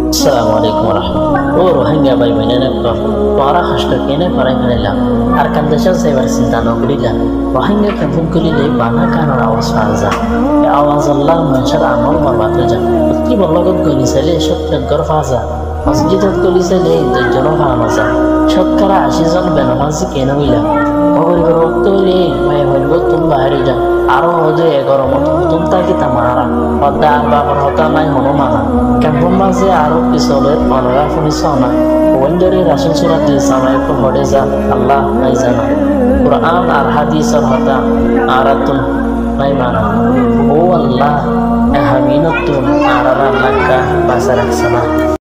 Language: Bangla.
Assalamualaikum warahmatullahi. Oh Rohingya bhai bhaineরা তো তোরা হাসটা কেনে পারাই ফেলাম আর কান্দেশা সেবার চিন্তা নকরিলা রোহিঙ্গা কেমন করিলে বানা কানোর আওয়াজ আজা এই আওয়াজ আল্লাহ মানুষের আমল বরবাদ হয়ে যায় কি বলগত গলি চাইলে সত্যগর ফাজা মসজিদত গলি চাইলে দশজন ফামাজা শতকরা 80 জন বেনামাজি কেন হইলা অগরিব রক্ত হইলে মায় হইব তুমি বাইরে যা আরো হদে গরমত তুমি তাকে তামারা হদ্দা আর বাবার হতা নাই হনো মানা কেমন মাঝে আরো পিছলে অনরা শুনিস না ওয়ান্ডারে রাসূল সূরা সামায়ে তো হড়ে যা আল্লাহ নাই জানা কুরআন আর হাদিসের হতা আরাতুন নাই মানা ও আল্লাহ হামিনাতুন আরারা লাক্কা বাসারাকসানা